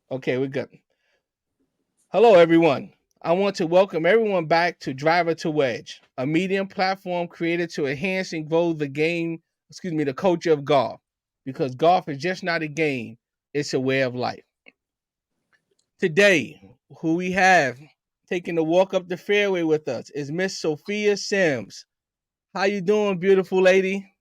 Okay, we're good. Hello, everyone. I want to welcome everyone back to Driver to Wedge, a medium platform created to enhance and grow the culture of golf. Because golf is just not a game, it's a way of life. Today, who we have taking a walk up the fairway with us is Miss Sophia Sims. How you doing, beautiful lady?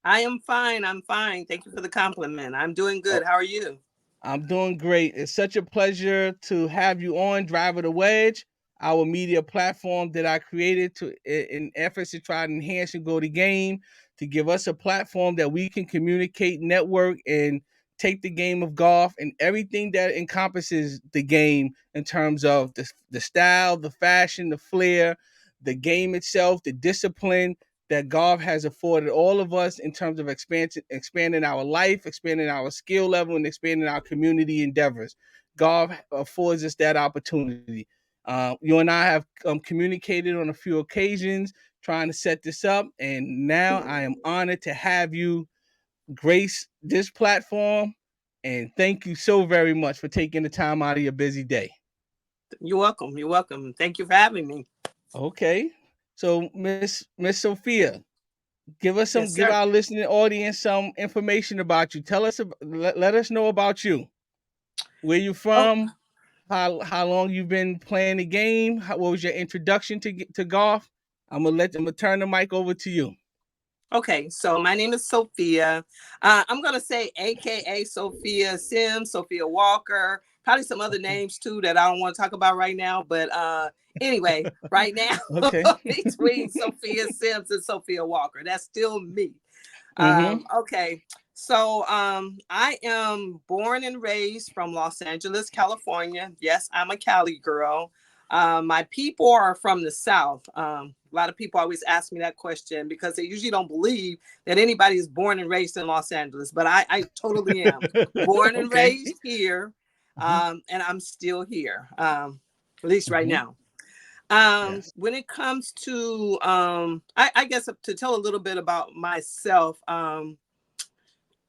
I am fine. I'm fine. Thank you for the compliment. I'm doing good. How are you? I'm doing great. It's such a pleasure to have you on Driver the Wedge, our media platform that I created in efforts to try to enhance and grow the game, to give us a platform that we can communicate, network, and take the game of golf and everything that encompasses the game in terms of the style, the fashion, the flair, the game itself, the discipline that golf has afforded all of us in terms of expanding our life, expanding our skill level, and expanding our community endeavors. Golf affords us that opportunity. You and I have communicated on a few occasions trying to set this up, and now I am honored to have you grace this platform. And thank you so very much for taking the time out of your busy day. You're welcome. You're welcome. Thank you for having me. Okay, so Miss Sophia, Yes, give sir. our listening audience some information about you. Let us know about you. Where you Oh, from? How long you been playing the game? What was your introduction to golf? I'm gonna turn the mic over to you. okay. So my name is Sophia. I'm gonna say AKA Sophia Sims, Sophia Walker, probably some other Okay. names too that I don't want to talk about right now. But anyway, right now Okay. between Sophia Sims and Sophia Walker, that's still me. Mm-hmm. Okay. So I am born and raised from Los Angeles, California. Yes, I'm a Cali girl. My people are from the South. A lot of people always ask me that question because they usually don't believe that anybody is born and raised in Los Angeles, but I totally am. Born and Okay. raised here, Mm-hmm. and I'm still here, at least right Mm-hmm. now. Yes. When it comes to, I guess to tell a little bit about myself,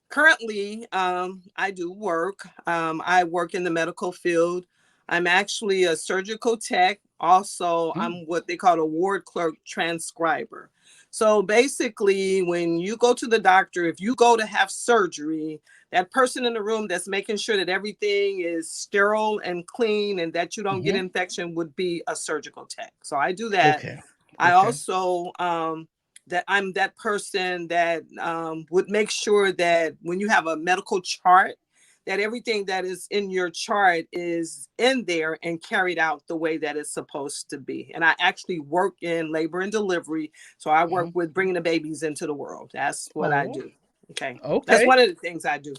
currently, I do work. I work in the medical field. I'm actually a surgical tech. Also, Mm. I'm what they call a ward clerk transcriber. So basically, when you go to the doctor, if you go to have surgery, that person in the room that's making sure that everything is sterile and clean and that you don't get Mm-hmm. infection would be a surgical tech. So I do that. Okay. I Okay. also that I'm that person that would make sure that when you have a medical chart, that everything that is in your chart is in there and carried out the way that it's supposed to be. And I actually work in labor and delivery, so I work Mm-hmm. with bringing the babies into the world. That's what I Oh. do. Okay, that's Okay. one of the things I do.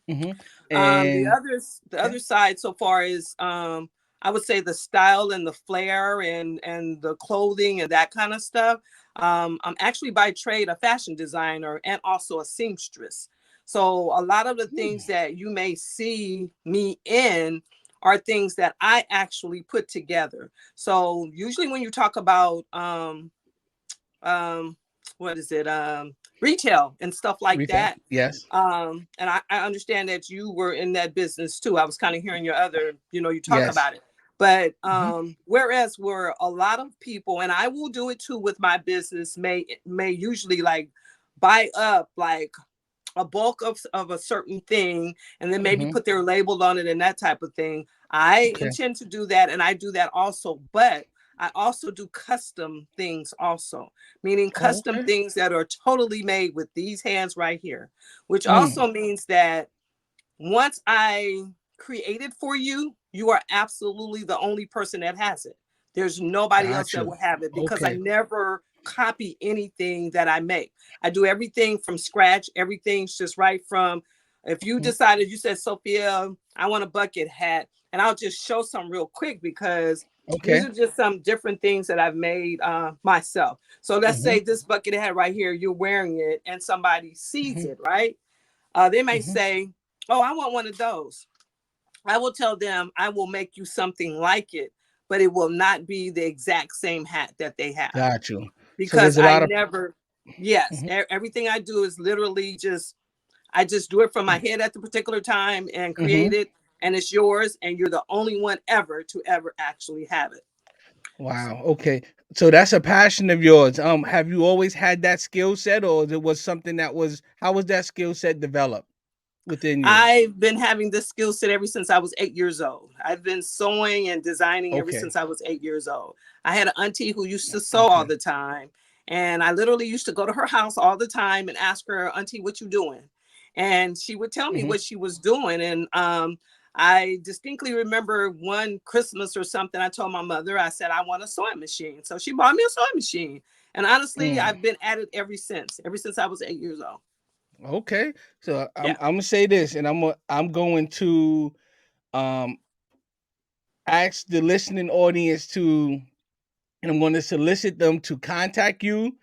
Mm-hmm. The And okay. other side so far is I would say the style and the flair and the clothing and that kind of stuff. I'm actually by trade a fashion designer and also a seamstress. So a lot of the Hmm. things that you may see me in are things that I actually put together. So usually when you talk about um what is it retail and stuff like Retail. that, Yes. and I understand that you were in that business too. I was kind of hearing your other, you talk Yes. about it. But Mm-hmm. whereas where a lot of people, and I will do it too with my business, may usually like buy up like a bulk of a certain thing and then maybe Mm-hmm. put their label on it and that type of thing. I Okay. intend to do that and I do that also, but I also do custom things also, meaning Oh, custom okay. things that are totally made with these hands right here, which Mm. also means that once I create it for you, you are absolutely the only person that has it. There's nobody else Got that you. will have it because I Okay. never copy anything that I make. I do everything from scratch. Everything's just right from, if you Mm-hmm. decided, you said, Sophia, I want a bucket hat, and I'll just show some real quick because these Okay. are just some different things that I've made myself. So let's Mm-hmm. say this bucket hat right here, you're wearing it and somebody sees Mm-hmm. it, right? They may Mm-hmm. say, oh, I want one of those. I will tell them I will make you something like it, but it will not be the exact same hat that they have Got you. So because there's a I lot of. never, yes, Mm-hmm. everything I do is literally just, I just do it from my head at the particular time and Mm-hmm. create it. and it's yours, and you're the only one ever to ever actually have it. So Wow. Okay. So that's a passion of yours. Have you always had that skill set, or it was something that was how was that skill set developed within you? I've been having this skill set ever since I was 8 years old. I've been sewing and designing ever Okay. since I was 8 years old. I had an auntie who used to sew all Okay. the time. And I literally used to go to her house all the time and ask her, Auntie, what you doing? And she would tell me Hmm. what she was doing. And I distinctly remember one Christmas or something, I told my mother, I said, I want a sewing machine. So she bought me a sewing machine. And honestly, Mm. I've been at it ever since I was 8 years old. Okay. So I'm Yeah. I'm gonna say this, and I'm going to um ask the listening audience to, and I'm going to solicit them to contact you.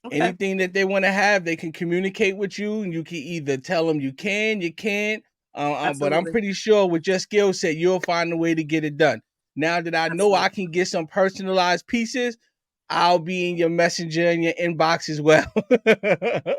Okay. Anything that they want to have, they can communicate with you, and you can either tell them you can, you can't. But I'm Absolutely. pretty sure with your skill set, you'll find a way to get it done. Now that I know I Absolutely. can get some personalized pieces, I'll be in your messenger and your inbox as well.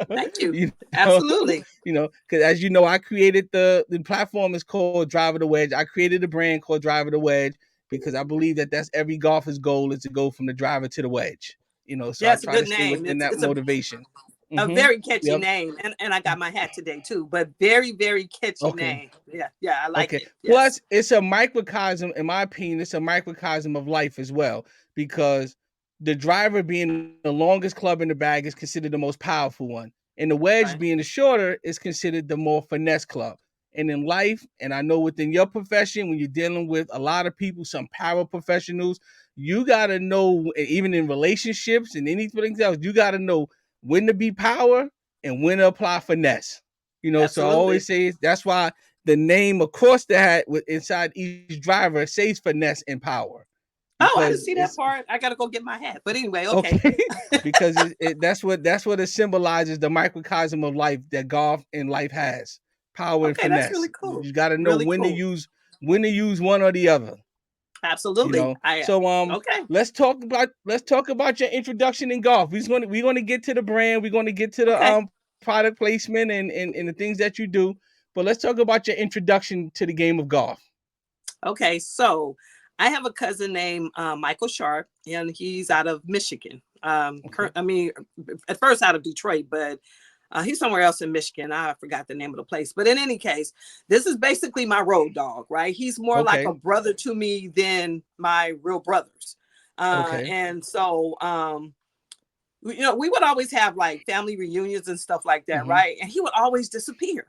Thank you. you know, Absolutely. because as you know, I created the platform is called Driver the Wedge. I created a brand called Driver the Wedge because I believe that that's every golfer's goal is to go from the driver to the wedge. So Yeah, I it's a try to good stay name. within It's that it's a motivation. a Mm-hmm. very catchy Yep. name, and I got my hat today too. But very very catchy Okay. name. Yeah, yeah, I like Okay. it. Yes, Plus, it's a microcosm, in my opinion, it's a microcosm of life as well, because the driver being the longest club in the bag is considered the most powerful one. And the wedge right. being the shorter is considered the more finesse club. And in life, and I know within your profession, when you're dealing with a lot of people, some power professionals, you got to know, even in relationships and anything else, you got to know when to be power and when to apply finesse. So I Absolutely. always say that's why the name across the hat with inside each driver says finesse and power, Oh, I because didn't see it's that part. I gotta go get my hat. But anyway, okay, okay. Because that's what it symbolizes, the microcosm of life that golf and life has: power and okay, that's really finesse. cool. You got to know Really cool. when to use one or the other. Absolutely. I So okay, let's talk about your introduction in golf. We're gonna get to the brand. We're gonna get to the okay. product placement and the things that you do. But let's talk about your introduction to the game of golf. Okay, so I have a cousin named Michael Sharp, and he's out of Michigan. Okay. I mean, at first out of Detroit, but he's somewhere else in Michigan. I forgot the name of the place. But in any case, this is basically my road dog, right? He's more like a Okay. brother to me than my real brothers. Okay. And so, we would always have like family reunions and stuff like that, Mhm. right? And he would always disappear.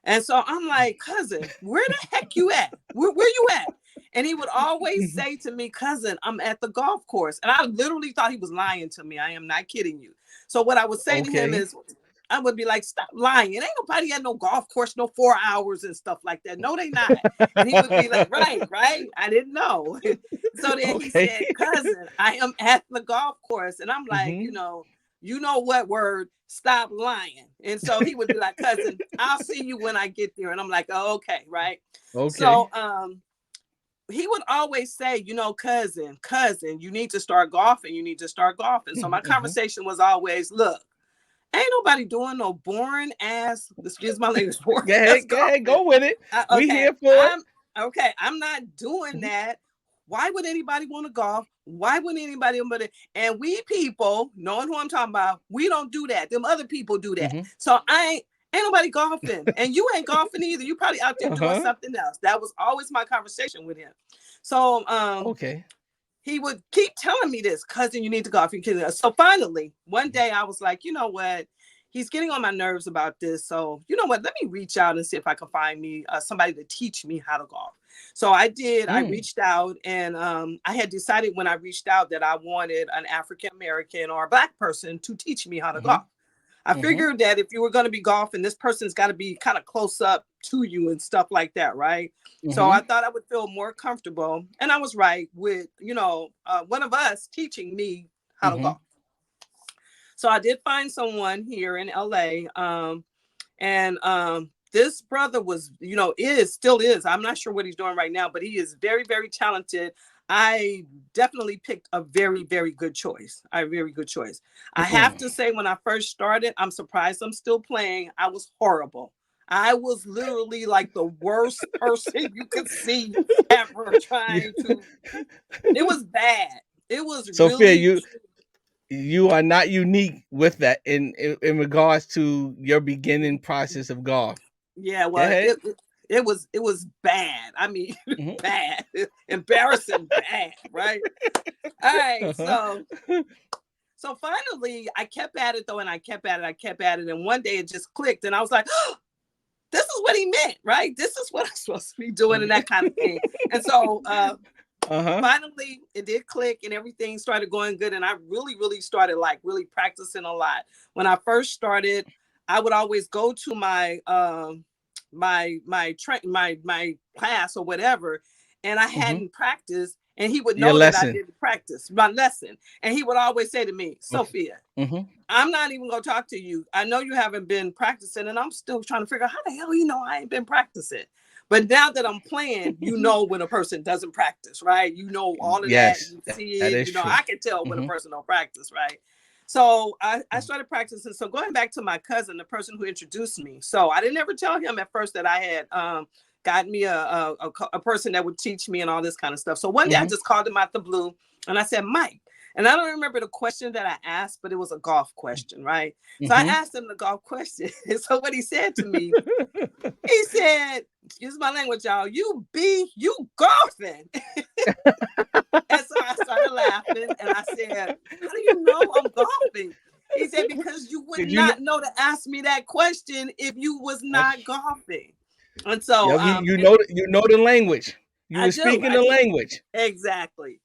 And so I'm like, cousin, where the heck you at? Where you at? And he would always say to me, cousin, I'm at the golf course. And I literally thought he was lying to me. I am not kidding you. So what I would say to him Okay. is, I would be like, stop lying. It ain't nobody at no golf course, no 4 hours and stuff like that. No, they not. And he would be like, right, right. I didn't know. So then he Okay. said, cousin, I am at the golf course. And I'm like, Mhm. you know what word? Stop lying. And so he would be like, cousin, I'll see you when I get there. And I'm like, oh, okay, right. Okay. So he would always say, cousin, you need to start golfing. You need to start golfing. So my Mhm. conversation was always, look, ain't nobody doing no boring ass, excuse my language, boring Go ass ahead. Go ahead. golfing. Go with it. We Okay, here for it. I'm not doing Mhm. that. Why would anybody want to golf? Why would anybody want to? And we people, knowing who I'm talking about, we don't do that. Them other people do that. Mhm. So ain't nobody golfing, and you ain't golfing either. You probably out there doing Uh-huh. something else. That was always my conversation with him. So Okay. he would keep telling me this, cousin, you need to golf. So finally, one day I was like, you know what? He's getting on my nerves about this. So, you know what? Let me reach out and see if I can find me somebody to teach me how to golf. So I did. I Mm. reached out, and I had decided when I reached out that I wanted an African American or a Black person to teach me how to golf. Mhm. I Mhm. figured that if you were going to be golfing, this person's got to be kind of close up to you and stuff like that, right? So I Mhm. thought I would feel more comfortable, and I was right with one of us teaching me how to golf. Mhm. So I did find someone here in LA, and this brother was, still is. I'm not sure what he's doing right now, but he is very, very talented. I definitely picked a very, very good choice. A very good choice. I have Mm. to say, when I first started, I'm surprised I'm still playing. I was horrible. I was literally like the worst person you could see ever You- trying to. It was bad. It was Sophia, really. you are not unique with that in regards to your beginning process of golf. Yeah, Go well, ahead. it was bad. I mean, Mhm. bad, embarrassing, bad, right? All right, Uh-huh. so finally, I kept at it though, and I kept at it, and one day it just clicked, and I was like, oh, this is what he meant, right? This is what I'm supposed to be doing, and that kind of thing. And so Uh-huh. finally it did click and everything started going good, and I really really started like really practicing a lot. When I first started, I would always go to my class or whatever, and I Mhm. hadn't practiced, and he would Your know that I lesson. didn't practice my lesson, and he would always say to me, Okay. Sophia, Mhm. I'm not even gonna talk to you. I know you haven't been practicing, and I'm still trying to figure out how the hell I ain't been practicing. But now that I'm playing, you know when a person doesn't practice, right? You know all of that. Yes, You see that it. is true. I can tell when a Mhm. person don't practice, right? So I started practicing. So going back to my cousin, the person who introduced me. So I didn't ever tell him at first that I had gotten me a person that would teach me and all this kind of stuff. So one day I Mhm. just called him out the blue and I said, Mike. And I don't remember the question that I asked, but it was a golf question, right? So I Mhm. asked him the golf question. And so what he said to me, he said, excuse my language, y'all, you golfing. And so I started laughing and I said, how do you know I'm golfing? He said, because you would Did you know? not know to ask me that question if you was I, not golfing. And so yep. You know the language. You I were do, speaking I the do. language. Exactly.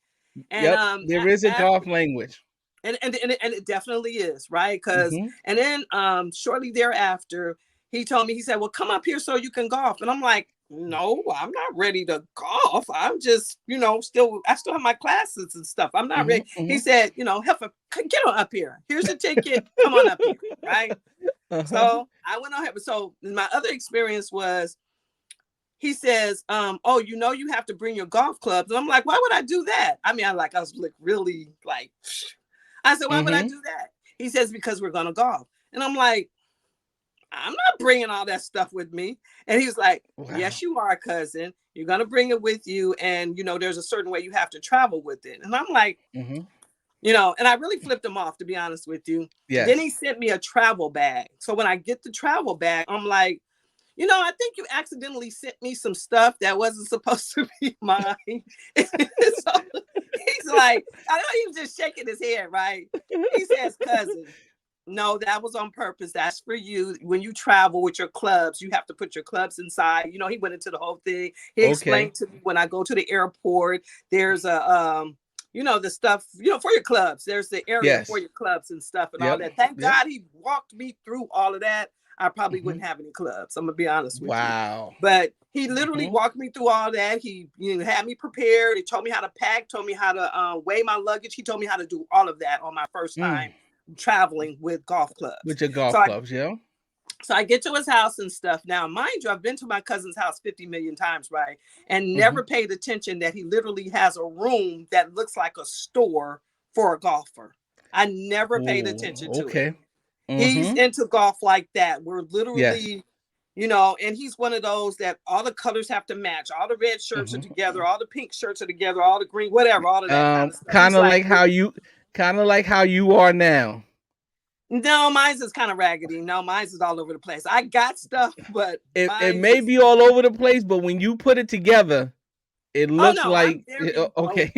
And Yep. There is a after golf language. and it definitely is, right? Because Mhm. and then shortly thereafter he told me, he said, well, come up here so you can golf. And I'm like, no, I'm not ready to golf. I'm just, I still have my classes and stuff. I'm not Mhm. ready. He Mhm. said, Heifer, get on up here, here's your ticket, come on up here, right? Uh-huh. So I went on here. So my other experience was, he says, oh, you have to bring your golf clubs. And I'm like, why would I do that? I mean, I was like really like, I said, why would I Mhm. do that? He says, because we're going to golf. And I'm like, I'm not bringing all that stuff with me. And he was like, Wow. yes, you are, cousin. You're going to bring it with you. And, there's a certain way you have to travel with it. And I'm like, Mhm. and I really flipped him off, to be honest with you. Then Yes. he sent me a travel bag. So when I get the travel bag, I'm like, I think you accidentally sent me some stuff that wasn't supposed to be mine. So he's like, I know he was just shaking his head, right? He says, cousin, no, that was on purpose. That's for you. When you travel with your clubs, you have to put your clubs inside. He went into the whole thing. He Okay. explained to me, when I go to the airport, there's the stuff, for your clubs. There's the area for Yes. your clubs and stuff and all Yep. that. Thank Yep. God he walked me through all of that. I probably Mhm. wouldn't have any clubs. I'm gonna be honest with you. Wow. But he literally Mhm. walked me through all that. He had me prepared. He told me how to pack, told me how to weigh my luggage. He told me how to do all of that on my first Mm. time traveling with golf clubs. With your So golf I clubs, yeah. so I get to his house and stuff. Now, mind you, I've been to my cousin's house 50 million times, right? And Mhm. never paid attention that he literally has a room that looks like a store for a golfer. I never paid Ooh. attention to it. Okay. He's Mhm. into golf like that. We're Yes. literally, and he's one of those that all the colors have to match. All the red shirts are together, Mhm. all the pink shirts are together, all the green, whatever, all of that kind of stuff. Kind He's of like, like how you, kind of like how you are now. no, mine's is kind of raggedy. No, mine's is all over the place. I got stuff, but It mine's may is. be all over the place, but when you put it together, it Oh looks no, I'm like very okay.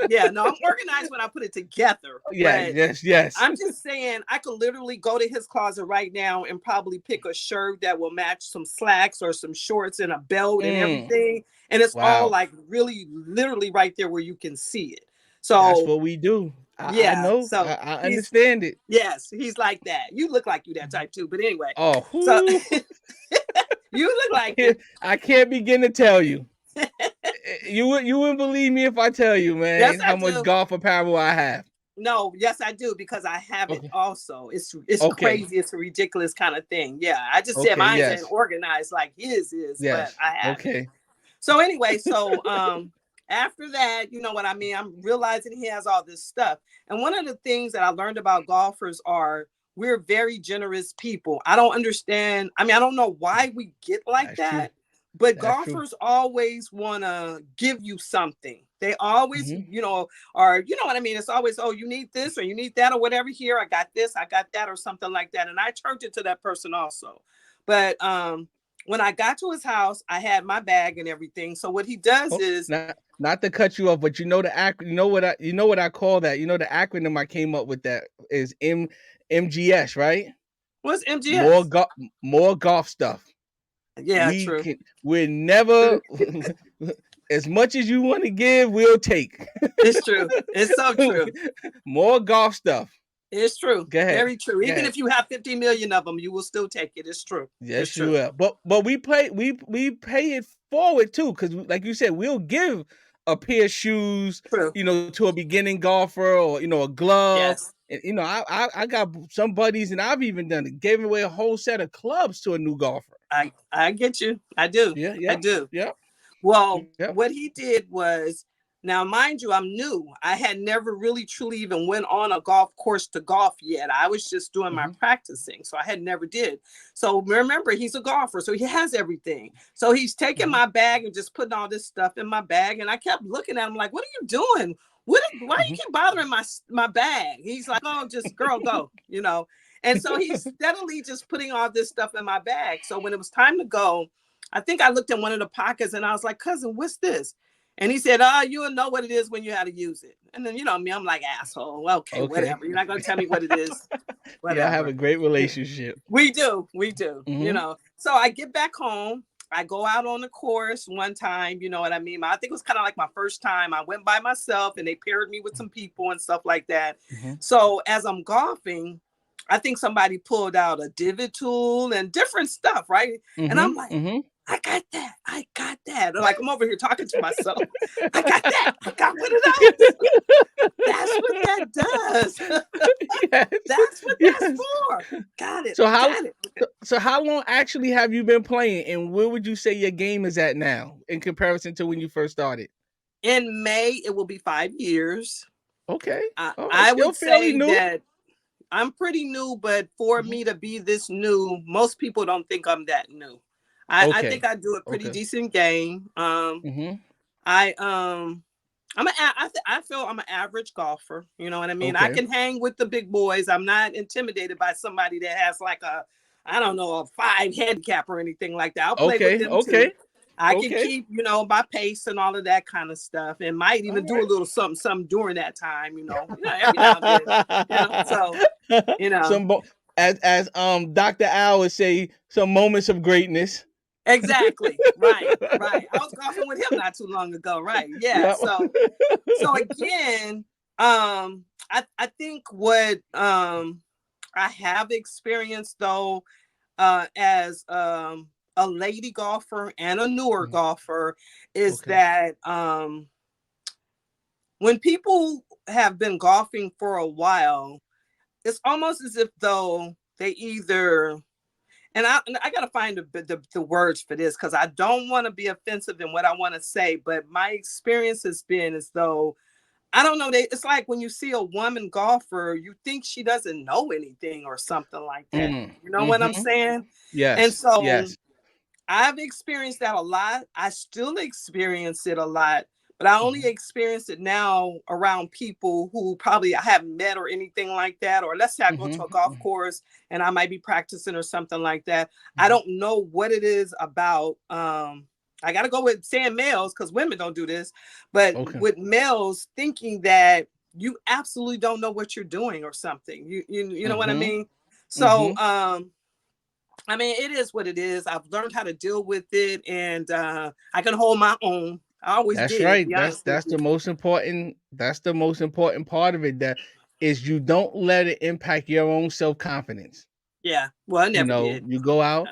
yeah, no, I'm organized when I put it together. Yeah. But Yes. Yes. I'm just saying I could literally go to his closet right now and probably pick a shirt that will match some slacks or some shorts and a belt and Mm. everything. And it's all Wow. like really literally right there where you can see it. That's So what we do. I yeah, know. so I he's understand it. yes, he's like that. You look like you that type too. But anyway, Oh, so who? you look I like can't. it. I can't begin to tell you. You wouldn't believe me if I tell you, Yes, man, I how much do. golf apparel I have. No, yes, I do because I have it Okay. also. It's Okay. crazy. It's a ridiculous kind of thing. Yeah, I just said Okay. mine's ain't Yes. organized like his is, but Yes. I have it. Okay. So anyway, so after that, you know what I mean? I'm realizing he has all this stuff. And one of the things that I learned about golfers are we're very generous people. I don't understand. I mean, I don't know why we get like That's true. that, but That's true. golfers always want to give you something. They always, Mm-hmm. or you know what I mean? It's always, oh, you need this or you need that or whatever here. I got this, I got that or something like that. And I turned it to that person also. But when I got to his house, I had my bag and everything. So what he does Oh, is, not to cut you off, but you know the you know what I call that. You know the acronym I came up with that is MGS, right? what's More MGS? more golf stuff. Yeah, true. We're never as much as you want to give, we'll take. It's true. It's so true. More golf stuff. It's true. Go ahead. Very true. Go Even ahead. if you have 50 million of them, you will still take it. It's true. It's Yes, you true. will. But we pay it forward too, because like you said, we'll give a pair of shoes, True. to a beginning golfer, or a glove. Yes. And I got some buddies, and I've even done it, gave away a whole set of clubs to a new golfer. I get you. I do. Yeah, I yeah, do. yeah, Well, yeah. what he did was, now mind you, I'm new. I had never really truly even went on a golf course to golf yet. I was just doing my Mm-hmm, practicing. So I had never did. So remember, he's a golfer. So he has everything. So he's taking mm-hmm, my bag and just putting all this stuff in my bag. And I kept looking at him like, what are you doing? Why do you mm-hmm, keep bothering my bag? He's like, oh, just girl, go, And so he's steadily just putting all this stuff in my bag. So when it was time to go, I think I looked in one of the pockets and I was like, cousin, what's this? And he said, oh, you'll know what it is when you how to use it. And then, me, I'm like, asshole. Okay, okay. whatever. You're not going to tell me what it is. Yeah, I have a Whatever. great relationship. We do. We do. Mm-hmm, So I get back home. I go out on the course one time. You know what I mean? I think it was kind of like my first time. I went by myself and they paired me with some people and stuff like that. mm-hmm, So as I'm golfing, I think somebody pulled out a divot tool and different stuff, right? And mm-hmm, I'm like, mm-hmm. I got that. I got that. Like I'm over here talking to myself. I got that. I got one of those. That's what that does. Yes, That's what that's yes. for. Got it. So I how got it. Okay. so how long actually have you been playing, and where would you say your game is at now in comparison to when you first started? In May, it will be 5 years. Okay, all right, I still would fairly say new. that I'm pretty new, but for Mhm. me to be this new, most people don't think I'm that new. I think Okay, I do a pretty okay. decent game. Mm-hmm. I I feel I'm an average golfer. You know what I mean? I Okay, can hang with the big boys. I'm not intimidated by somebody that has like I don't know, a 5 handicap or anything like that. I'll play with okay, them too. okay, I can okay. keep, my pace and all of that kind of stuff, and might All even do a right. little something during that time. Every now and then. So you know, Some as Dr. Al would say, some moments of greatness. exactly, right, right. I was golfing with him not too long ago, right? Yeah. Yep. So again, I think what I have experienced though, as a lady golfer and a newer Mhm. golfer, is Okay. that when people have been golfing for a while, it's almost as if though they either, and I gotta find the words for this because I don't want to be offensive in what I want to say, but my experience has been as though, I don't know. It's like when you see a woman golfer, you think she doesn't know anything or something like that. Mm. You know what I'm Mm-hmm. saying? And Yes. so Yes. I've experienced that a lot. I still experience it a lot, but I only Mhm. experience it now around people who probably I haven't met or anything like that. Or let's say I go to Mhm. a golf Mhm. course and I might be practicing or something like that. I Mhm. don't know what it is about. I got to go with saying males because women don't do this, but Okay. with males thinking that you absolutely don't know what you're doing or something. You know what I Mhm. mean? So Mhm. I mean, it is what it is. I've learned how to deal with it, and I can hold my own. I always That's did, to right. be That's honest with that's you. the most important. That's the most important part of it. That is, you don't let it impact your own self confidence. Yeah. Well, I never did. You go out.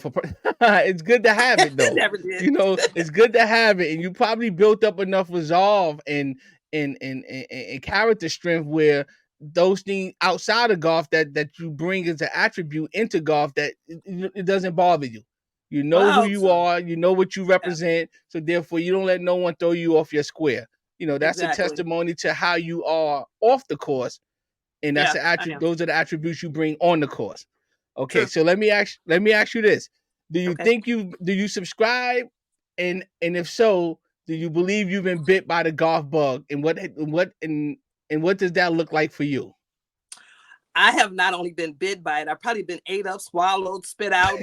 For it's good to have it though. Never did. It's good to have it, and you probably built up enough resolve and character strength where those things outside of golf that you bring as an attribute into golf, that it doesn't bother you. You Well, know I who hope you so. are. You know what you Yeah, represent. So therefore, you don't let no one throw you off your square. That's a exactly. testimony to how you are off the course. and that's Yeah, the I am. those are the attributes you bring on the course. Okay, True. so let me ask you this: Okay. do you subscribe, and if so, do you believe you've been bit by the golf bug, and what does that look like for you? I have not only been bit by it, I've probably been ate up, swallowed, spit out.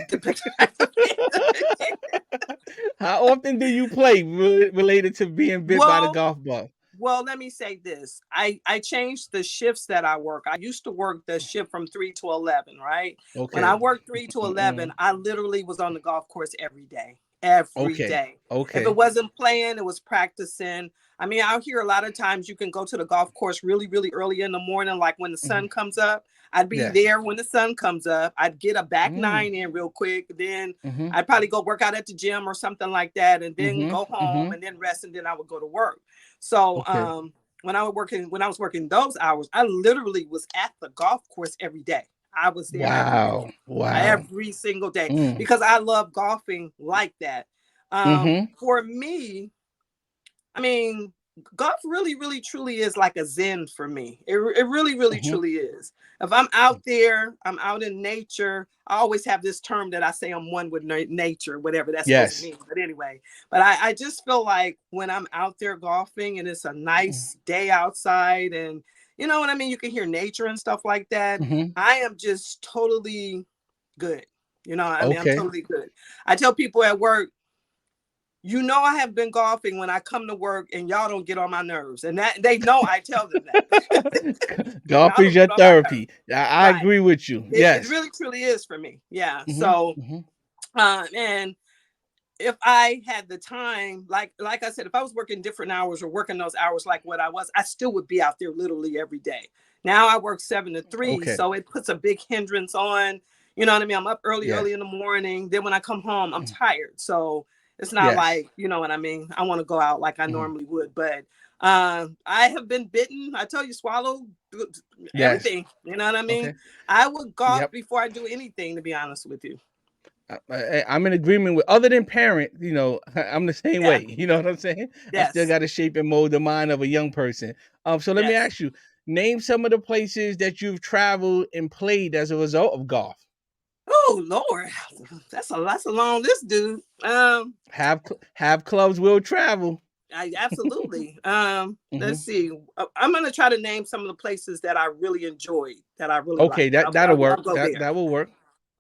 How often do you play related to being bit by the well, golf bug? Well, let me say this. I changed the shifts that I work. I used to work the shift from 3 to 11, right? When I Okay. worked 3 to Mm-mm. 11, I literally was on the golf course every day. Every Okay. day. If it Okay. wasn't playing, it was practicing. I mean, out here a lot of times you can go to the golf course really, really early in the morning, like when the Hmm. sun comes up. I'd be Yes. there when the sun comes up. I'd get a back Mm. nine in real quick. Then Mm-hmm. I'd probably go work out at the gym or something like that, and then Mm-hmm. go home Mm-hmm. and then rest, and then I would go to work. So Okay. when I was working those hours, I literally was at the golf course every day. I was there Wow. Wow. every single day Mm. because I love golfing like that. Mm-hmm. For me, I mean, golf really, really, truly is like a zen for me. It really, really, Mm-hmm. truly is. If I'm out there, I'm out in nature. I always have this term that I say I'm one with nature, whatever that's supposed to Yes. mean. But anyway, but I just feel like when I'm out there golfing and it's a nice day outside and you know what I mean, you can hear nature and stuff like that. Mm-hmm. I am just totally good. You know, I mean, I'm Okay. totally good. I tell people at work, you know, I have been golfing when I come to work and y'all don't get on my nerves. And that they know I tell them that. Golf Y'all is don't your get on my nerves. therapy. I Right. agree with you. It Yes. really truly is for me. Yeah. Mm-hmm. So Mm-hmm. and if I had the time, like I said, if I was working different hours or working those hours like what I was, I still would be out there literally every day. Now I work 7 to 3, Okay. so it puts a big hindrance on. You know what I mean? I'm up early, Yes. early in the morning. Then when I come home, I'm tired. So it's not Yes. like, you know what I mean? I want to go out like I Mm. normally would. But I have been bitten. I tell you, swallow Yes. everything. You know what I mean? Okay. I would golf Yep. before I do anything, to be honest with you. I'm in agreement with other than parent, I'm the same Yeah. way. You know what I'm saying? I still Yes. got to shape and mold the mind of a young person. So let me Yes. ask you, name some of the places that you've traveled and played as a result of golf. Oh Lord, that's a long list, dude. Have clubs will travel. I absolutely. Hmm. Let's see. I'm gonna try to name some of the places that I really enjoyed, that I really Okay, liked. that'll I'll work. go there. That will work.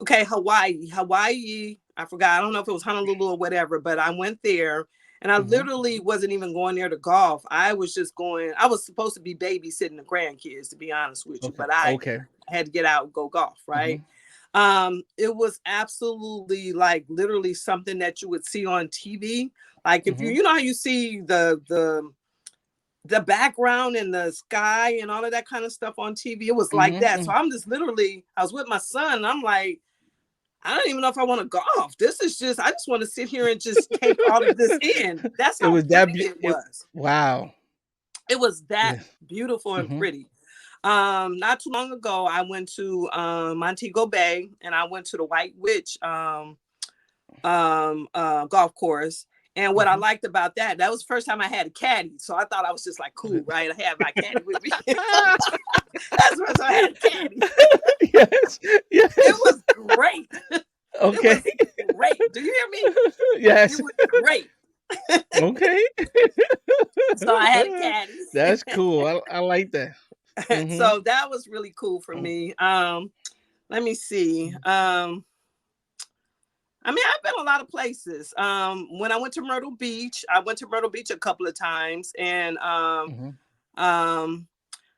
Okay, Hawaii. Hawaii. I forgot. I don't know if it was Honolulu or whatever, but I went there and I Hmm. literally wasn't even going there to golf. I was just going, I was supposed to be babysitting the grandkids, to be honest with you, Okay. but I Okay. had to get out and go golf, Hmm. right? It was absolutely like literally something that you would see on TV. Like if Hmm. you know how you see the background and the sky and all of that kind of stuff on TV, it was like that. So Hmm. I'm just literally, I was with my son and I'm like, I don't even know if I want to golf. This is just, I just want to sit here and just take all of this in. That's It how was pretty it it. was. Wow. It was that Yeah. beautiful and Hmm. pretty. Not too long ago, I went to Montego Bay and I went to the White Witch golf course. And what I Hmm. liked about that, that was the first time I had a caddy. So I thought I was just like cool, right? I had my caddy with me. That's the first time I had a caddy. Yes. It Yes. was great. It Okay. was great. Do you hear me? It Yes. was great. Okay. So I had a caddy. That's cool. I like that. Mhm. So that was really cool for me. Let me see. I mean, I've been a lot of places. When I went to Myrtle Beach, I went to Myrtle Beach a couple of times, and Mhm. um,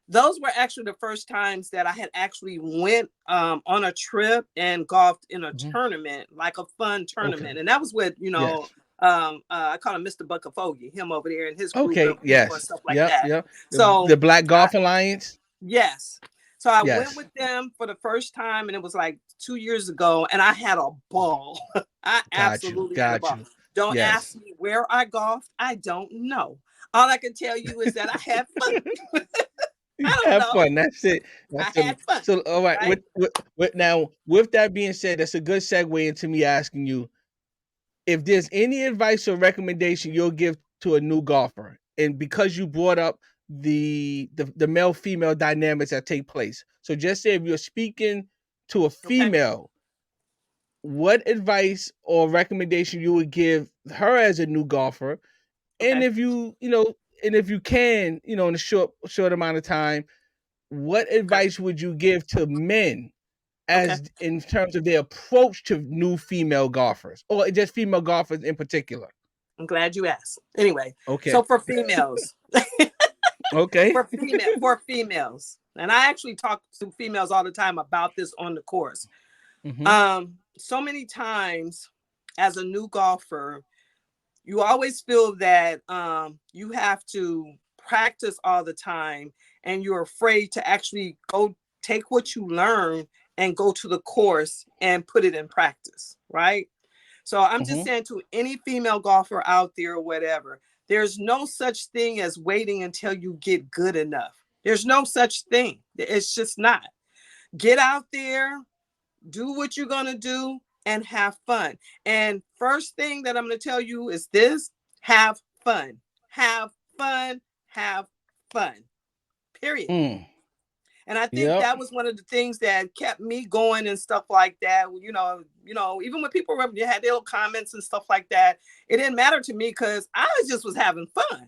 those were actually the first times that I had actually went on a trip and golfed in a Mhm. tournament, like a fun Okay. tournament, and that was with Yes. I call him Mr. Buckafogie, him over there and his group Okay. of people and Yes. stuff like Yep. that. Yep. So The Black Golf Alliance. yes. So I went Yes. with them for the first time, and it was like 2 years ago, and I had a ball. I Got you. absolutely had a Got ball. you. Don't ask Yes. me where I golfed. I don't know. All I can tell you is that I had fun. I don't Have know. fun. That's it. I That's had fun, so. All right. right? With now, with that being said, that's a good segue into me asking you if there's any advice or recommendation you'll give to a new golfer, and because you brought up the male female dynamics that take place. So just say if you're speaking to a Okay. female, what advice or recommendation you would give her as a new golfer, and Okay. if and if you can, in a short amount of time, what Okay. advice would you give to men Okay. as in terms of their approach to new female golfers, or just female golfers in particular? I'm glad you asked. Anyway, Okay. so for females, Okay. for females, and I actually talk to females all the time about this on the course. Mm-hmm. So many times as a new golfer, you always feel that you have to practice all the time, and you're afraid to actually go take what you learn and go to the course and put it in practice, right? So I'm just Mm-hmm. saying to any female golfer out there or whatever, there's no such thing as waiting until you get good enough. There's no such thing. It's just not. Get out there, do what you're going to do, and have fun. And first thing that I'm going to tell you is this: have fun. Have fun. Have fun. Period. Mm. And I think Yep. that was one of the things that kept me going and stuff like that. Even when people had their little comments and stuff like that, it didn't matter to me because I just was having fun.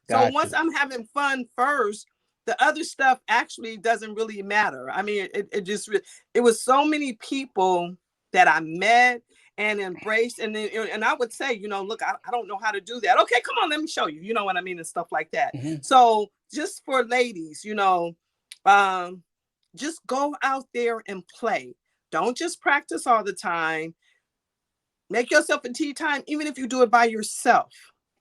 So Got once you. I'm having fun first, the other stuff actually doesn't really matter. I mean, it was so many people that I met and embraced, and I would say, look, I don't know how to do that. Okay, come on, let me show you. You know what I mean, and stuff like that. Mm-hmm. So just for ladies, just go out there and play. Don't just practice all the time. Make yourself a tee time, even if you do it by yourself,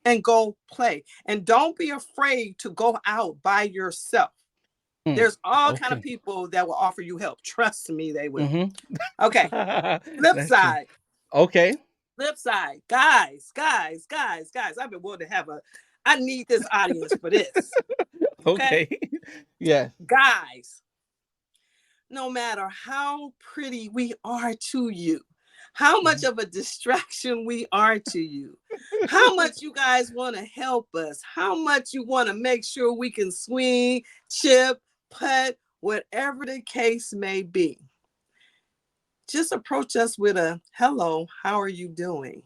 and go play. And don't be afraid to go out by yourself. Mm. There's all kind of Okay. people that will offer you help. Trust me, they will. Mm-hmm. Okay. Flip That's true. side. Okay. Flip side. Guys. I've been wanting to I need this audience for this. Okay. Okay. Yeah. Guys, no matter how pretty we are to you, how much of a distraction we are to you, how much you guys want to help us, how much you want to make sure we can swing, chip, putt, whatever the case may be. Just approach us with a hello, how are you doing?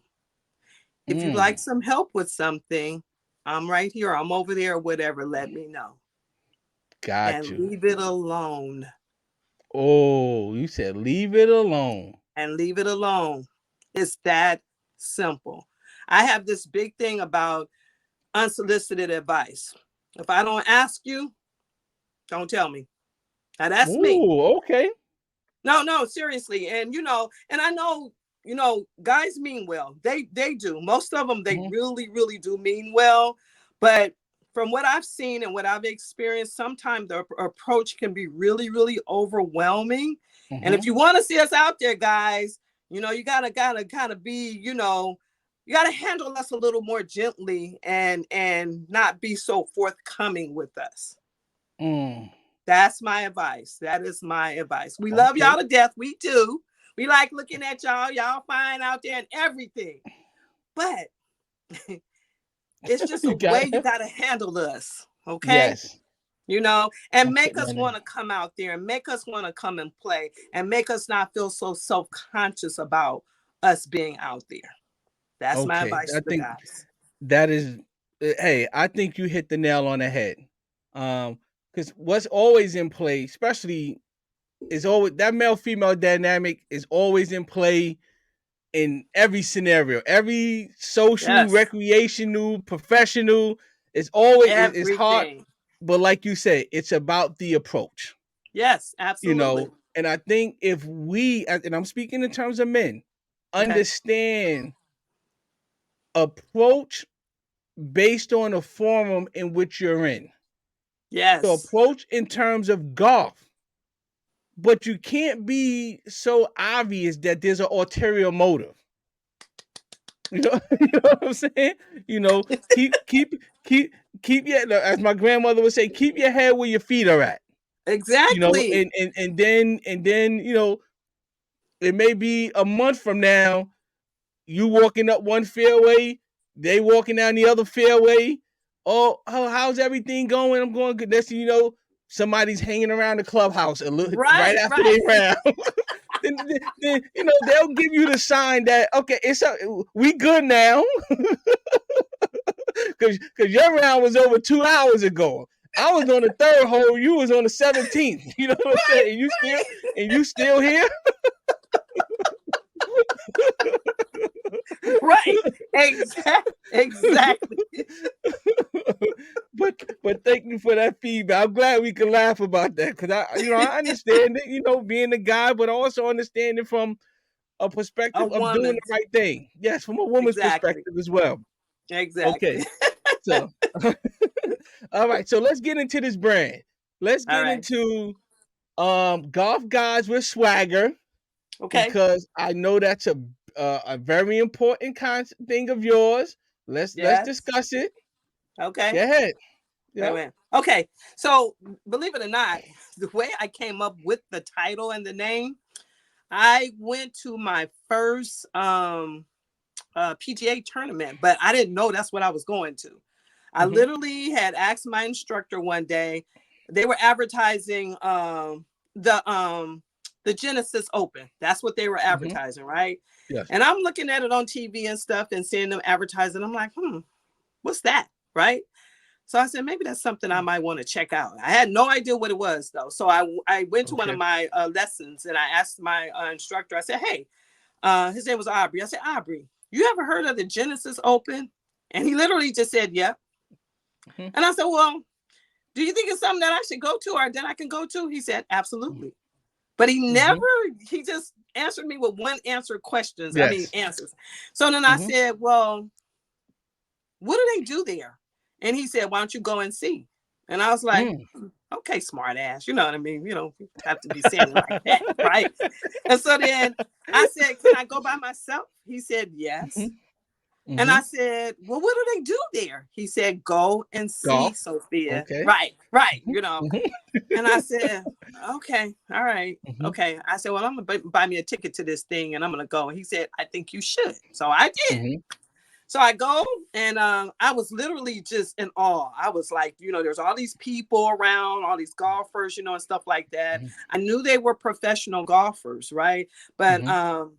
If you'd like Mm. some help with something, I'm right here, I'm over there, or whatever, let me know. Got And you. leave it alone. Oh, you said leave it alone. And leave it alone. It's that simple. I have this big thing about unsolicited advice. If I don't ask you, don't tell me. Now that's me. Ooh, okay. No, seriously. And I know, guys mean well. They do. Most of them, they Mm-hmm. really, really do mean well. But from what I've seen and what I've experienced, sometimes the approach can be really, really overwhelming. And if Mm-hmm. you want to see us out there, guys, you gotta kind of be, you gotta handle us a little more gently and not be so forthcoming with us. Mm. That's my advice. That is my advice. We love Okay. y'all to death. We do. We like looking at y'all. Y'all fine out there and everything. But it's just a You got way you it. got to handle us. Okay. Yes. And I'm make putting us that want in. to come out there and make us want to come and play and make us not feel so self-conscious about us being out there. That's my Okay. advice I to the think guys. that is hey, I think you hit the nail on the head. Because what's always in play, especially is always that male female dynamic is always in play in every scenario, every social, Yes. recreational, professional. It's always it's hard, Everything. but like you said, it's about the approach, Yes, you absolutely. know. And I think if we, and I'm speaking in terms of men, Okay. understand approach based on the forum in which you're in. So Yes. approach in terms of golf, but you can't be so obvious that there's an ulterior motive. You know what I'm saying? You know, keep keep your, as my grandmother would say, keep your head where your feet are at. You know, Exactly. and then it may be a month from now, you walking up one fairway, they walking down the other fairway. oh, how's everything going? I'm going good. Next thing you know, somebody's hanging around the clubhouse right Right, after they right. round. then they'll give you the sign that okay, we good now because your round was over 2 hours ago. I was on the third hole. You was on the 17th. You know what I'm saying? And you still here. Right. Exactly. but thank you for that feedback. I'm glad we can laugh about that because I understand it. Being a guy, but also understanding from a A perspective of doing the woman's. right thing. Yes, from a woman's Exactly. perspective as well. Exactly. Okay, so all right, so let's get into this brand. Let's All get right. into Golf Godzz with Swagga Okay. because I know that's a very important thing of yours. Let's Yes. discuss it. Okay. Go ahead. Wait, Yep. wait. Okay. So believe it or not, the way I came up with the title and the name, I went to my first PGA tournament, but I didn't know that's what I was going to. I Mm-hmm. literally had asked my instructor one day. They were advertising the Genesis Open. That's what they were Mm-hmm. advertising, right? Yes. And I'm looking at it on TV and stuff and seeing them advertising. I'm like, what's that? Right? So I said, maybe that's something I might want to check out. I had no idea what it was though. So I went to one of Okay. my lessons and I asked my instructor, I said, hey, his name was Aubrey. I said, Aubrey, you ever heard of the Genesis Open? And he literally just said, yep. Mm-hmm. And I said, well, do you think it's something that I should go to or that I can go to? He said, absolutely. But Mm-hmm. he just answered me with one answer questions. I mean, Yes. answers. So then I Mm-hmm. said, well, what do they do there? And he said, why don't you go and see? And I was like, Mm. okay, smart ass. You know what I mean? You don't have to be saying it like that, right? And so then I said, can I go by myself? He said, yes. And Mm-hmm. I said, well, what do they do there? He said, go and see, Golf. Sophia. Okay. Right, right, Mm-hmm. And I said, okay, all right. Mm-hmm. Okay. I said, well, I'm going to buy me a ticket to this thing and I'm going to go. And he said, I think you should. So I did. Mm-hmm. So I go and I was literally just in awe. I was like, there's all these people around, all these golfers, and stuff like that. I knew they were professional golfers, right? But Mm-hmm.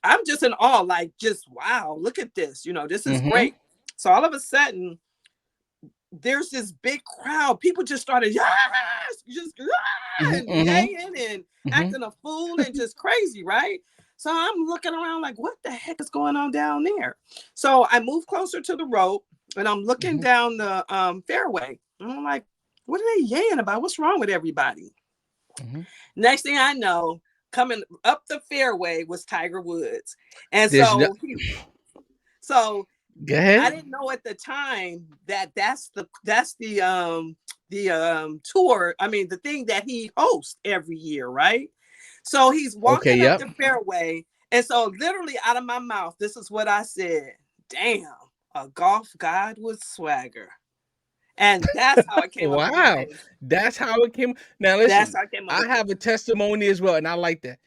I'm just in awe, like, just wow, look at this. This is Mm-hmm. great. So all of a sudden, there's this big crowd. People just started, yes, just and Mm-hmm. yaying and Mm-hmm. acting a fool and just crazy, right? So I'm looking around like, what the heck is going on down there? So I move closer to the rope and I'm looking Mm-hmm. down the fairway. And I'm like, what are they yaying about? What's wrong with everybody? Mm-hmm. Next thing I know, coming up the fairway was Tiger Woods. And There's no. so Go ahead. I didn't know at the time that that's the tour. I mean, the thing that he hosts every year, right? So he's Okay. walking up Yep. the fairway, and so literally out of my mouth, this is what I said: "Damn, a golf god with swagger," and that's how it came up with my Wow. name. That's how it came. Now That's listen, how I came up I with it. have a testimony as well, and I like that.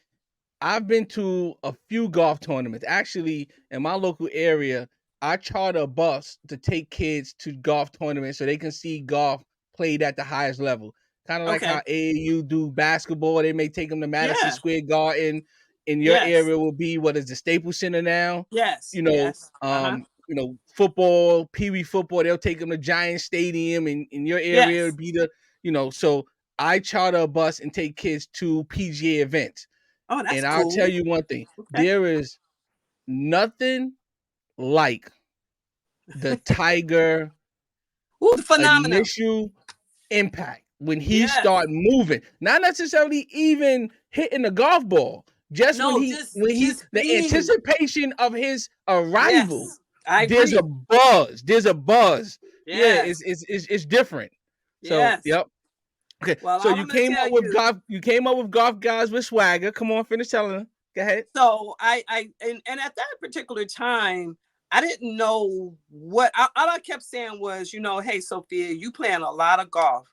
I've been to a few golf tournaments. Actually, in my local area, I charter a bus to take kids to golf tournaments so they can see golf played at the highest level. Kind of like how Okay. AAU do basketball. They may take them to Madison Yeah. Square Garden. In your Yes. area will be what is the Staples Center now. Yes. Yes. Football, Pee Wee football, they'll take them to Giant Stadium. In your area, Yes. it'd be so I charter a bus and take kids to PGA events. Oh, that's And I'll tell cool. you one thing: Okay. there is nothing like the Tiger Ooh, phenomenal. initial impact when he Yes. start moving, not necessarily even hitting the golf ball. Just when No, he just when he just the being. anticipation of his arrival, Yes, I there's a agree. buzz. There's a buzz. Yeah, Yes, it's different. So yes. yep. Okay. Well, So all you I'm gonna came tell up with you. golf. You came up with Golf Godzz with Swagga. Come on, finish telling them. Go ahead. So and at that particular time, I didn't know what. All I kept saying was, hey Sophia, you playing a lot of golf,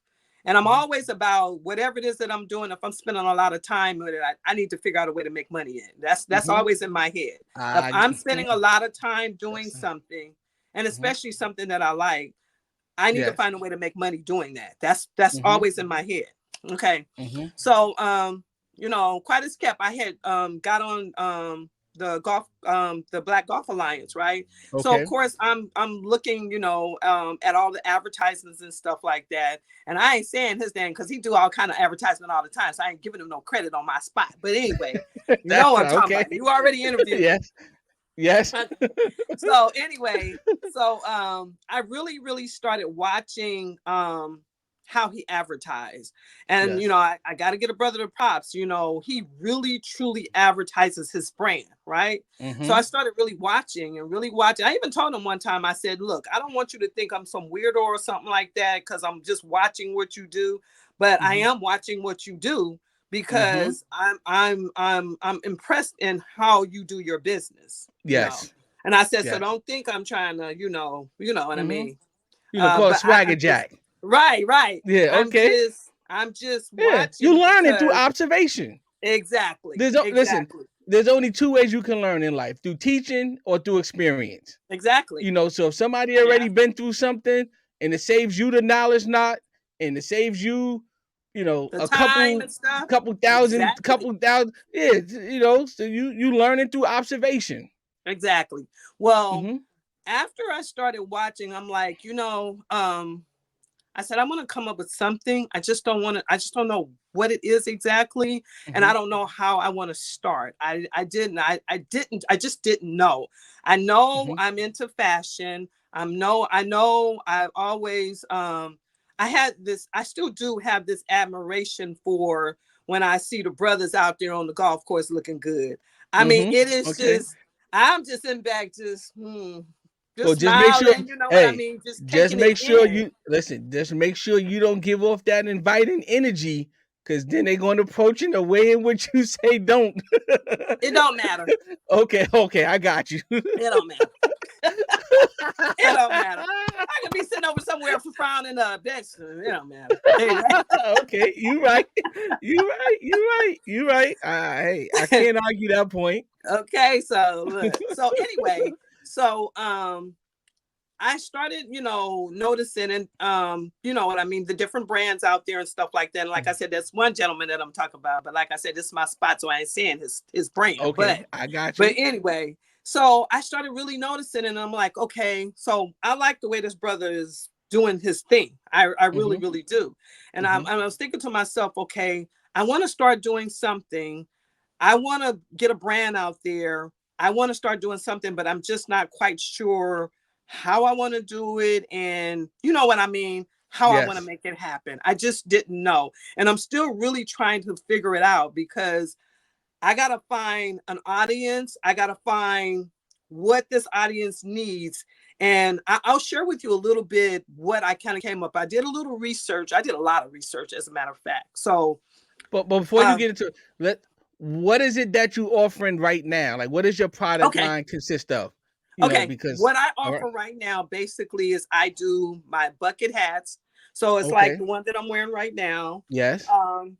and I'm Mhm. always about whatever it is that I'm doing. If I'm spending a lot of time with it, I need to figure out a way to make money in. That's Mhm. always in my head. If I I'm spending a lot of time doing Yes. something, and Mhm. especially something that I like, I need to Yes. find a way to make money doing that. That's always in my head. Okay. So quite as kept, I had got on the Black Golf Alliance, right? So of Okay. course I'm looking, at all the advertisements and stuff like that. And I ain't saying his name because he do all kind of advertisement all the time. So I ain't giving him no credit on my spot. But anyway, you know That's what I'm right. talking Okay. about. You already interviewed him. Yes. Yes. So anyway, I really started watching how he advertised. And Yes. I got to get a brother the props. He really truly advertises his brand, right? So I started really watching and really watching. I even told him one time, I said, look, I don't want you to think I'm some weirdo or something like that because I'm just watching what you do, but I am watching what you do because I'm impressed in how you do your business. Yes. And I said, so Yes. don't think I'm trying to, you know what I mean? Call it But Swagger I'm just Jack. right. Yeah. I'm Okay. just I'm just Yeah. You watching learn it through because observation. exactly, Listen. exactly, There's only two ways you can learn in life: through teaching or through experience. exactly. So if somebody Yeah. already been through something and it saves you the knowledge not, and it saves you, The a time and stuff. Exactly. couple thousand, yeah, so you learn it through observation. Exactly. Well, Mm-hmm. after I started watching, I'm like, I said, I'm going to come up with something. I just don't know what it is exactly. And Mm-hmm. I don't know how I want to start. I just didn't know. I know Mm-hmm. I'm into fashion. I know I've always, I still do have this admiration for when I see the brothers out there on the golf course looking good. I mean, Mm-hmm. it is Okay. just, I'm just in back, Well, just just make sure, smiling, you know what I hey, mean? Just just taking it make sure in. you listen. Just make sure you don't give off that inviting energy, because then they're going to approach in a way in which you say don't. It don't matter. Okay, I got you. It don't matter. It don't matter. I could be sitting over somewhere for frowning bitch. It don't matter. Anyway. Okay, you right. You right. Hey, I can't argue that point. Okay, so look. So anyway, so I started, noticing and you know what I mean, the different brands out there and stuff like that. And like I said, there's one gentleman that I'm talking about, but like I said, this is my spot, so I ain't saying his brand. Okay, I got But you. anyway, so I started really noticing, and I'm like, okay, so I like the way this brother is doing his thing. I really, Mm-hmm. really do. And Mm-hmm. I was thinking to myself, okay, I want to start doing something. I want to get a brand out there. I want to start doing something, but I'm just not quite sure how I want to do it. And you know what I mean? How I want to Yes. make it happen. I just didn't know. And I'm still really trying to figure it out because I got to find an audience. I got to find what this audience needs. And I'll share with you a little bit what I kind of came up. I did a little research. I did a lot of research, as a matter of fact. So, But before you um, get into it, what is it that you offering right now? Like, what does your product okay. line consist of? Okay. Because What I all right. offer right now basically is I do my bucket hats. So it's like Okay. the one that I'm wearing right now. Yes. Um,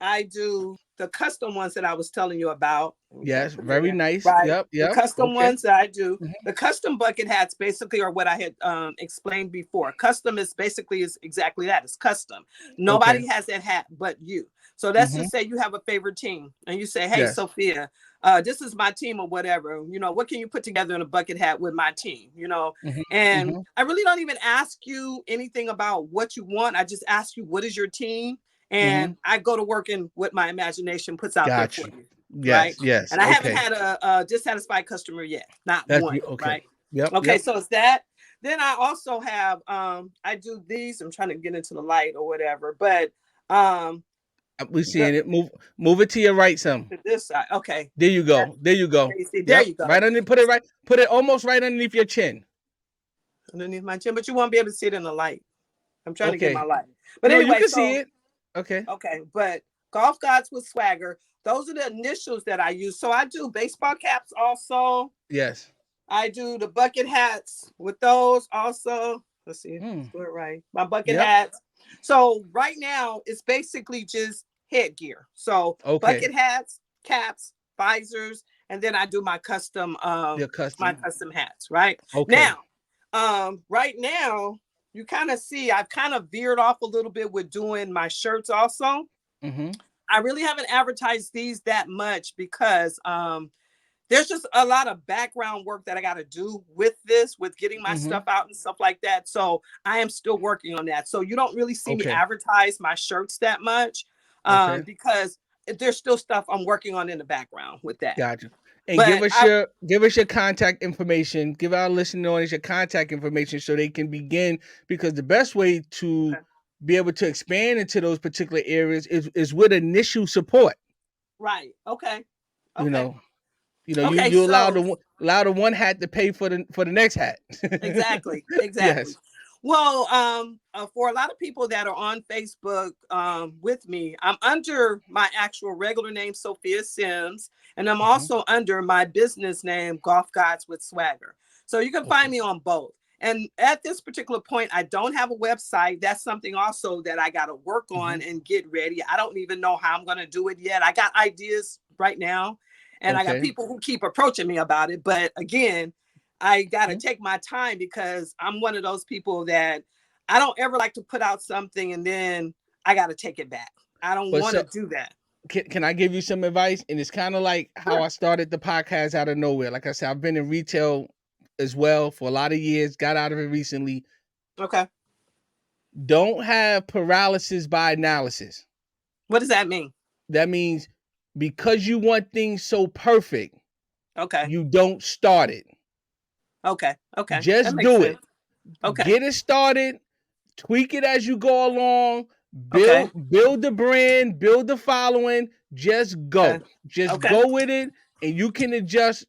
I do the custom ones that I was telling you about. Let me get Yes. up in Very there. nice. Right. Yep. The Yep. custom Okay. ones that I do, Mm-hmm. the custom bucket hats basically are what I had explained before. Custom is basically is exactly that. It's custom. Okay. Nobody has that hat but you. So let's Mm-hmm. just say you have a favorite team and you say, hey, Yes. Sophia, this is my team or whatever. What can you put together in a bucket hat with my team? Mm-hmm. And Mm-hmm. I really don't even ask you anything about what you want. I just ask you, what is your team? Mm-hmm. And I go to work in what my imagination puts out there Got for you. you. Right. Yes. Yes. And I haven't Okay. had a dissatisfied customer yet. Not That's one. okay. Right. Yep. Okay. Yep. So it's that. Then I also have, I do these. I'm trying to get into the light or whatever, but We the seeing it. Move it to your right some. to this side. Okay. There you There, go. There you go. you see, there Yep. you go. Right under. Put it right. Put it almost right underneath your chin. Underneath my chin, but you won't be able to see it in the light. I'm trying to get my Okay. light. But No, you anyway, can see so it. Okay. okay, but Golf Godzz with Swagger, those are the initials that I use. So I do baseball caps also. Yes. I do the bucket hats with those also. Let's see, Mm. do it right. My bucket Yep. hats. So right now it's basically just headgear. So Okay. bucket hats, caps, visors, and then I do Your my custom. custom hats, right? Okay. Now, right now you kind of see I've kind of veered off a little bit with doing my shirts also. Mm-hmm. I really haven't advertised these that much because there's just a lot of background work that I got to do with this, with getting my Mm-hmm. stuff out and stuff like that. So I am still working on that. So you don't really see me Okay. advertise my shirts that much Okay. because there's still stuff I'm working on in the background with that. Gotcha. And But give us your contact information. Give our listening audience your contact information so they can begin, because the best way to be able to expand into those particular areas is with initial support. right. Okay. You Okay. know, Okay. you So allow the one hat to pay for the next hat. exactly. Exactly. Yes. Well, for a lot of people that are on Facebook with me, I'm under my actual regular name, Sophia Sims, and I'm Mm-hmm. also under my business name, Golf Godzz With Swagga. So you can find Okay. me on both. And at this particular point, I don't have a website. That's something also that I got to work Mm-hmm. on and get ready. I don't even know how I'm going to do it yet. I got ideas right now, and I got Okay. people who keep approaching me about it. But again, I got to Mm-hmm. take my time because I'm one of those people that I don't ever like to put out something and then I got to take it back. I don't But want to so do that. can I give you some advice? And it's kind of like how Sure. I started the podcast out of nowhere. Like I said, I've been in retail as well for a lot of years, got out of it recently. Okay. Don't have paralysis by analysis. What does that mean? That means because you want things so perfect, Okay. you don't start it. Okay. Okay. That Just makes do sense. it. Okay. Get it started, tweak it as you go along, Okay. build the brand, build the following, just Okay. go. Just Okay. go with it, and you can adjust,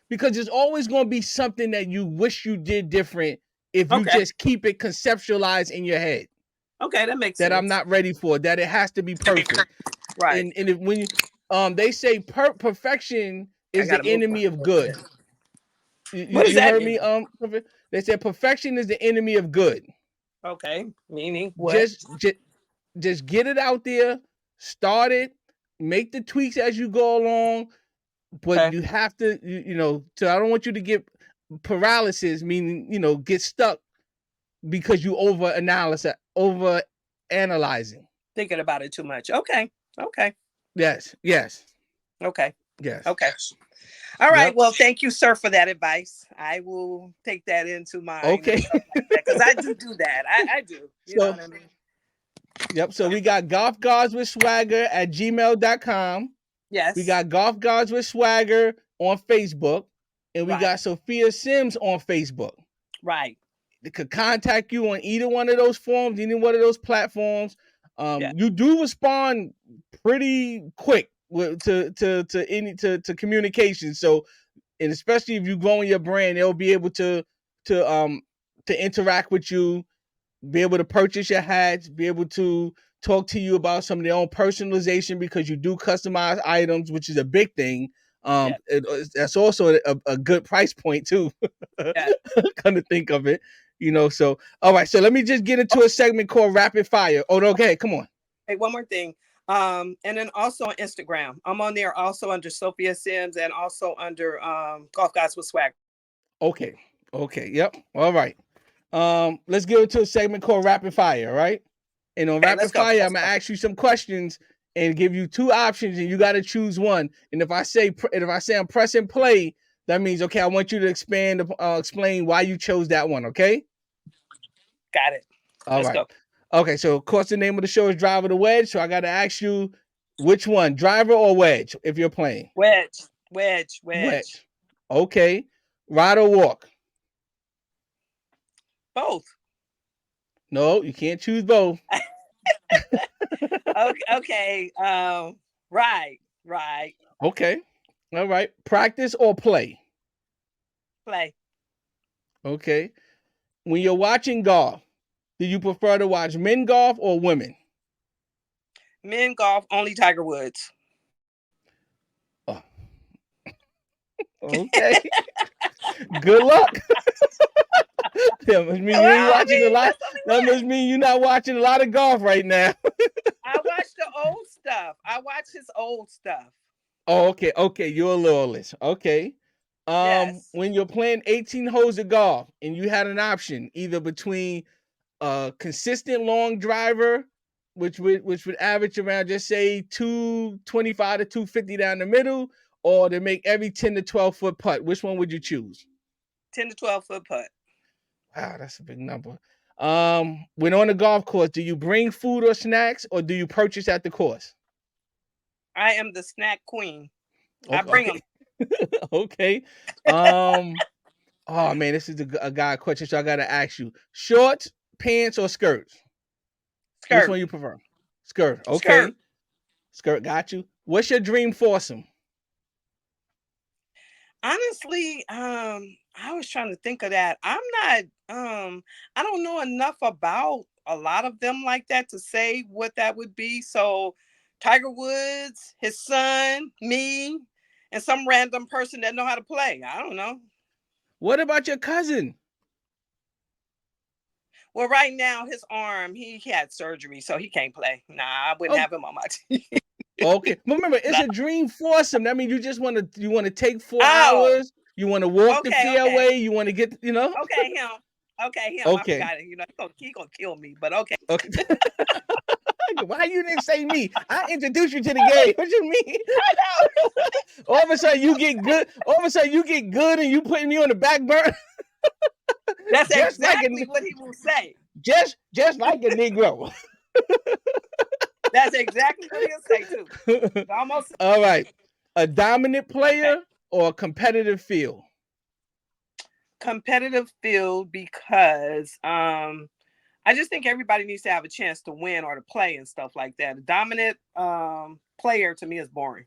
because there's always going to be something that you wish you did different if you Okay. just keep it conceptualized in your head Okay. That makes that I'm sense. not ready for, that it has to be perfect. Right. And if, when you they say perfection I is got to the move my enemy of foot. good. What does You that heard mean? me they said perfection is the enemy of good. Okay. Meaning what? Just get it out there, start it, make the tweaks as you go along, but Okay. you have to, so I don't want you to get paralysis, meaning, get stuck because you over analyzing. Thinking about it too much. Okay. Okay. Yes, yes, Okay. yes. Okay. All right. Yep. Well, thank you, sir, for that advice. I will take that into mind and Okay. stuff like that because I do that. I do. You know So, what I mean? yep. So we got Golf Godzz with Swagga at gmail.com. We Yes. got Golf Godzz with Swagga on Facebook. And we Right. got Sophia Sims on Facebook. Right. They could contact you on either one of those forms, any one of those platforms. Yeah. You do respond pretty quick to communication. So, and especially if you grow in your brand, they'll be able to um to interact with you, be able to purchase your hats, be able to talk to you about some of their own personalization, because you do customize items, which is a big thing. Yeah. That's also a good price point too. Yeah. Come to think of it, So all right, so let me just get into a segment called Rapid Fire. Oh, okay, come on. Hey, one more thing. And then also on Instagram, I'm on there also under Sophia Sims and also under Golf Godzz With Swagga. Okay, okay, yep. All right. Let's get into a segment called Rapid Fire. All right. And on Okay, let's Rapid go. Fire, I'm Let's gonna go. ask you some questions and give you two options, and you got to choose one. And if I say I'm pressing play, that means okay. I want you to explain why you chose that one. Okay. Got it. All Let's right. go. Okay. So of course the name of the show is Driver to Wedge. So I got to ask you which one, driver or wedge, if you're playing. Wedge. Wedge. Wedge. Wedge. Okay. Ride or walk. Both. No, you can't choose both. Okay. Okay. Right. Right. Okay. All right. Practice or play. Play. Okay. When you're watching golf, do you prefer to watch men golf or women? Men golf, only Tiger Woods. Oh, okay. Good luck. That must mean you ain't Well, I watching a mean, lot. that's only That must mean you're not watching a lot of golf right now. I watch the old stuff. I watch his old stuff. Oh, okay. Okay. You're a loyalist. Okay. Yes. When you're playing 18 holes of golf and you had an option either between a consistent long driver, which would average around, just say, 225 to 250 down the middle, or to make every 10 to 12 foot putt, which one would you choose? 10 to 12 foot putt. Wow, that's a big number. When on the golf course, do you bring food or snacks, or do you purchase at the course? I am the snack queen. I Okay, bring them. okay. Okay. Um, oh man, this is a guy question, so I gotta ask you: shorts, pants, or skirts? Which Skirt. one you prefer? Skirt. Skirt. Okay. Skirt. Got you. What's your dream foursome? Honestly, I was trying to think of that. I'm not I don't know enough about a lot of them like that to say what that would be. So Tiger Woods, his son, me, and some random person that know how to play. I don't know. What about your cousin? Well, right now his arm, he had surgery, so he can't play. Nah, I wouldn't Oh, have him on my team. okay. But remember, it's Nah. a dream foursome. That means you want to take 4 Oh, hours. You want to walk the okay, okay. fairway. You want to get. Okay, him. Okay, him. I Okay. forgot it. He gonna kill me, but okay. Okay. Why you didn't say me? I introduced you to the game. What you mean? I know. All of a sudden you get good. All of a sudden you get good, and you putting me on the back burner, That's just like a exactly what he will say. just like a Negro. That's exactly what he'll say too. Almost All right, a dominant okay. player or a competitive field? Competitive field because I just think everybody needs to have a chance to win or to play and stuff like that. A dominant player to me is boring.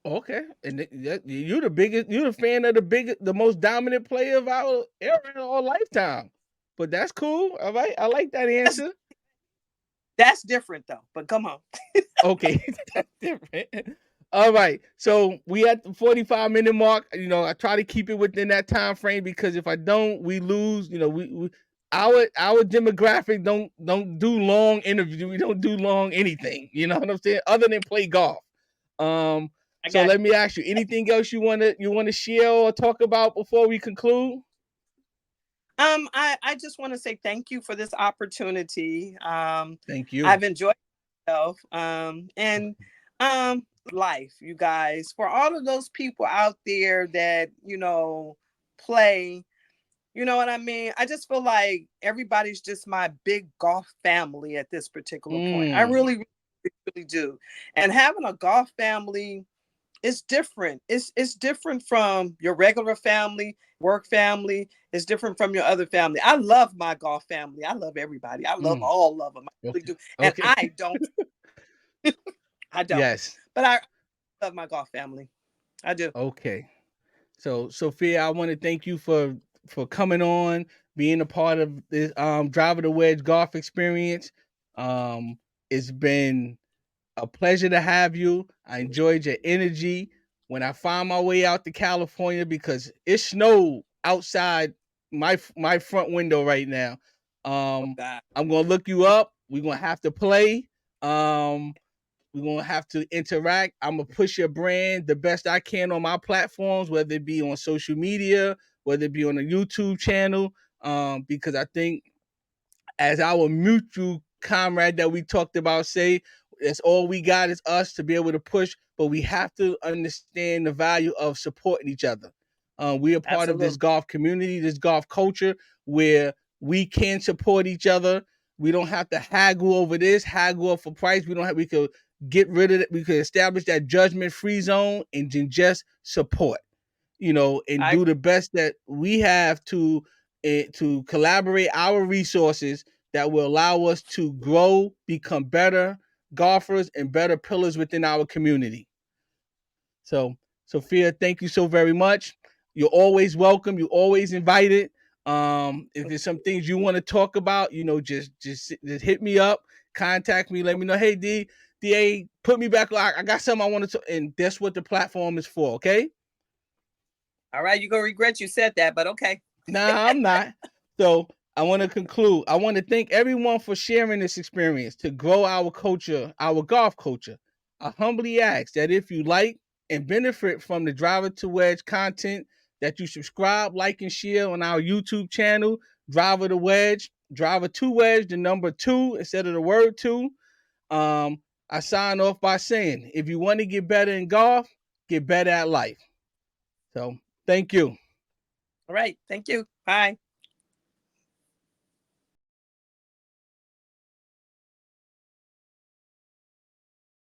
Okay, and you're the biggest. You're the fan of the most dominant player of our era or lifetime. But that's cool. All right, I like that That's, answer. that's different though. But come on. Okay, that's different. All right, so we at the 45-minute mark. I try to keep it within that time frame, because if I don't, we lose. Our demographic don't do long interviews. We don't do long anything. You know what I'm saying? Other than play golf. Um, I so got let me ask you: anything else you wanna share or talk about before we conclude? I just want to say thank you for this opportunity. Thank you. I've enjoyed myself. And life, you guys, for all of those people out there that, play, you know what I mean? I just feel like everybody's just my big golf family at this particular point. I Mm, really, really do. And having a golf family, it's different. It's different from your regular family, work family. It's different from your other family. I love my golf family. I love everybody. I love mm. all of them. I really Okay. do. And Okay. I don't. I don't. Yes. But I love my golf family. I do. Okay. So, Sophia, I want to thank you for coming on, being a part of this Driver the Wedge golf experience. It's been a pleasure to have you. I enjoyed your energy. When I find my way out to California, because it snowed outside my front window right now, Oh um, God. I'm gonna look you up. We're gonna have to play. Um, we're gonna have to interact. I'm gonna push your brand the best I can on my platforms, whether it be on social media, whether it be on a YouTube channel. Because I think, as our mutual comrade that we talked about say, that's all we got is us to be able to push, but we have to understand the value of supporting each other. We are part of this Absolutely. golf community, this golf culture, where we can support each other. We don't have to haggle over this, haggle up for price. We could get rid of it. We could establish that judgment-free zone and just support, and I do the best that we have to collaborate our resources that will allow us to grow, become better golfers and better pillars within our community. So, Sophia, thank you so very much. You're always welcome. You're always invited. If there's some things you want to talk about, just hit me up, contact me, let me know. Hey, DA, put me back. I got something I want to, and that's what the platform is for. Okay. all right, you're gonna regret you said that, but okay. Nah, I'm not. So I want to conclude. I want to thank everyone for sharing this experience to grow our culture, our golf culture. I humbly ask that if you like and benefit from the Driver to Wedge content, that you subscribe, like, and share on our YouTube channel, Driver to Wedge, Driver to Wedge, the number 2 instead of the word 2. I sign off by saying, if you want to get better in golf, get better at life. So, thank you. All right. Thank you. Bye.